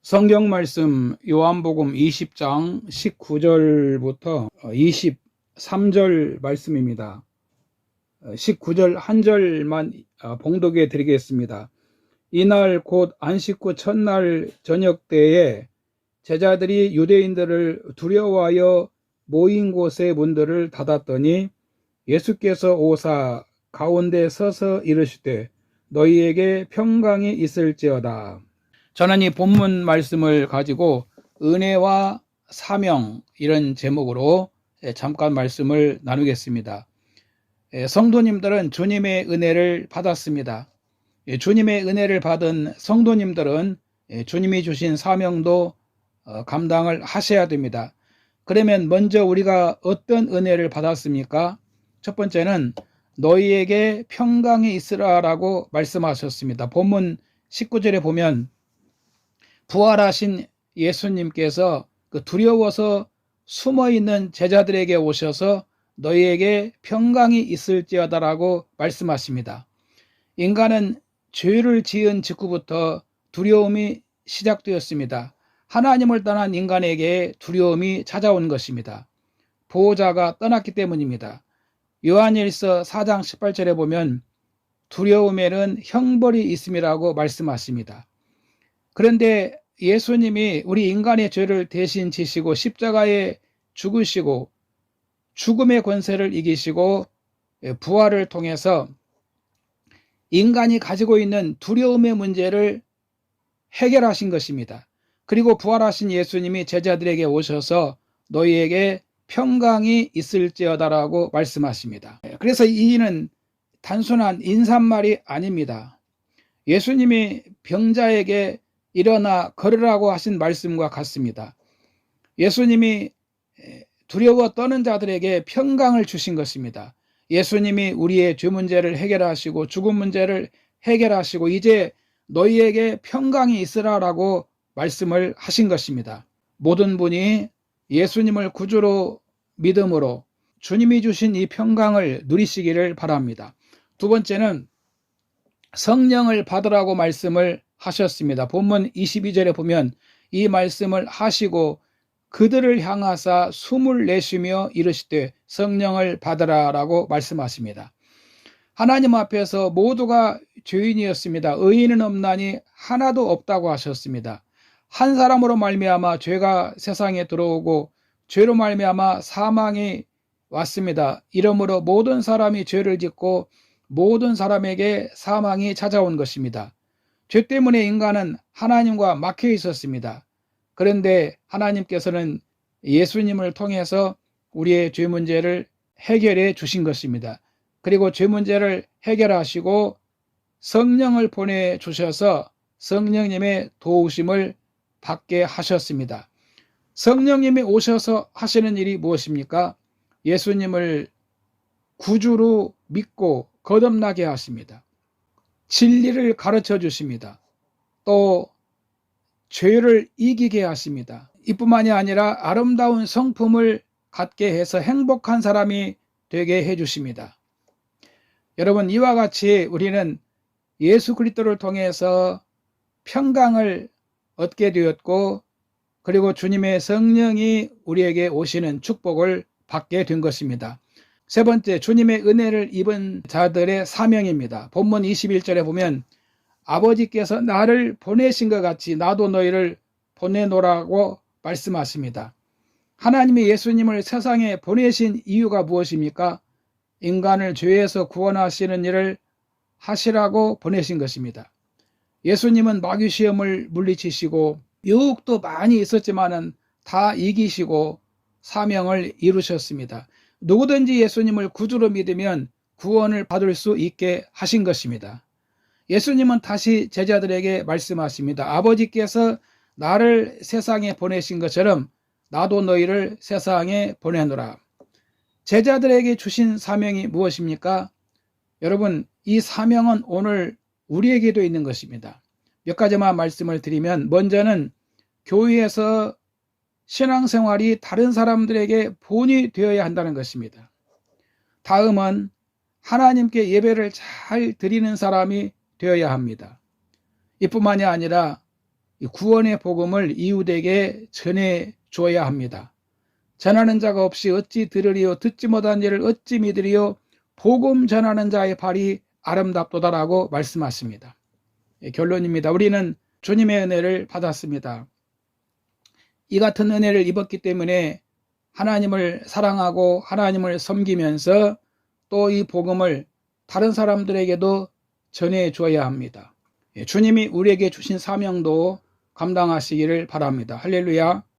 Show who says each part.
Speaker 1: 성경 말씀 요한복음 20장 19절부터 23절 말씀입니다. 19절 한 절만 봉독해 드리겠습니다. 이날 곧 안식구 첫날 저녁 때에 제자들이 유대인들을 두려워하여 모인 곳의 문들을 닫았더니 예수께서 오사 가운데 서서 이르시되 너희에게 평강이 있을지어다. 저는 이 본문 말씀을 가지고 은혜와 사명 이런 제목으로 잠깐 말씀을 나누겠습니다. 성도님들은 주님의 은혜를 받았습니다. 주님의 은혜를 받은 성도님들은 주님이 주신 사명도 감당을 하셔야 됩니다. 그러면 먼저 우리가 어떤 은혜를 받았습니까? 첫 번째는 너희에게 평강이 있으라라고 말씀하셨습니다. 본문 19절에 보면 부활하신 예수님께서 두려워서 숨어있는 제자들에게 오셔서 너희에게 평강이 있을지어다라고 말씀하십니다. 인간은 죄를 지은 직후부터 두려움이 시작되었습니다. 하나님을 떠난 인간에게 두려움이 찾아온 것입니다. 보호자가 떠났기 때문입니다. 요한일서 4장 18절에 보면 두려움에는 형벌이 있음이라고 말씀하십니다. 그런데 예수님이 우리 인간의 죄를 대신 지시고 십자가에 죽으시고 죽음의 권세를 이기시고 부활을 통해서 인간이 가지고 있는 두려움의 문제를 해결하신 것입니다. 그리고 부활하신 예수님이 제자들에게 오셔서 너희에게 평강이 있을지어다라고 말씀하십니다. 그래서 이는 단순한 인사말이 아닙니다. 예수님이 병자에게 일어나 걸으라고 하신 말씀과 같습니다. 예수님이 두려워 떠는 자들에게 평강을 주신 것입니다. 예수님이 우리의 죄 문제를 해결하시고 죽음 문제를 해결하시고 이제 너희에게 평강이 있으라라고 말씀을 하신 것입니다. 모든 분이 예수님을 구주로 믿음으로 주님이 주신 이 평강을 누리시기를 바랍니다. 두 번째는 성령을 받으라고 말씀을 하셨습니다. 본문 22절에 보면 이 말씀을 하시고 그들을 향하사 숨을 내쉬며 이르시되 성령을 받으라라고 말씀하십니다. 하나님 앞에서 모두가 죄인이었습니다. 의인은 없나니 하나도 없다고 하셨습니다. 한 사람으로 말미암아 죄가 세상에 들어오고 죄로 말미암아 사망이 왔습니다. 이러므로 모든 사람이 죄를 짓고 모든 사람에게 사망이 찾아온 것입니다. 죄 때문에 인간은 하나님과 막혀 있었습니다. 그런데 하나님께서는 예수님을 통해서 우리의 죄 문제를 해결해 주신 것입니다. 그리고 죄 문제를 해결하시고 성령을 보내주셔서 성령님의 도우심을 받게 하셨습니다. 성령님이 오셔서 하시는 일이 무엇입니까? 예수님을 구주로 믿고 거듭나게 하십니다. 진리를 가르쳐 주십니다. 또 죄를 이기게 하십니다. 이뿐만이 아니라 아름다운 성품을 갖게 해서 행복한 사람이 되게 해주십니다. 여러분, 이와 같이 우리는 예수 그리스도를 통해서 평강을 얻게 되었고 그리고 주님의 성령이 우리에게 오시는 축복을 받게 된 것입니다. 세 번째, 주님의 은혜를 입은 자들의 사명입니다. 본문 21절에 보면 아버지께서 나를 보내신 것 같이 나도 너희를 보내노라고 말씀하십니다. 하나님이 예수님을 세상에 보내신 이유가 무엇입니까? 인간을 죄에서 구원하시는 일을 하시라고 보내신 것입니다. 예수님은 마귀 시험을 물리치시고 유혹도 많이 있었지만은 다 이기시고 사명을 이루셨습니다. 누구든지 예수님을 구주로 믿으면 구원을 받을 수 있게 하신 것입니다. 예수님은 다시 제자들에게 말씀하십니다. 아버지께서 나를 세상에 보내신 것처럼 나도 너희를 세상에 보내노라. 제자들에게 주신 사명이 무엇입니까? 여러분, 이 사명은 오늘 우리에게도 있는 것입니다. 몇 가지만 말씀을 드리면, 먼저는 교회에서 신앙생활이 다른 사람들에게 본이 되어야 한다는 것입니다. 다음은 하나님께 예배를 잘 드리는 사람이 되어야 합니다. 이뿐만이 아니라 이 구원의 복음을 이웃에게 전해 주어야 합니다. 전하는 자가 없이 어찌 들으리요? 듣지 못한 일을 어찌 믿으리요? 복음 전하는 자의 발이 아름답도다라고 말씀하십니다. 결론입니다. 우리는 주님의 은혜를 받았습니다. 이 같은 은혜를 입었기 때문에 하나님을 사랑하고 하나님을 섬기면서 또 이 복음을 다른 사람들에게도 전해 주어야 합니다. 주님이 우리에게 주신 사명도 감당하시기를 바랍니다. 할렐루야.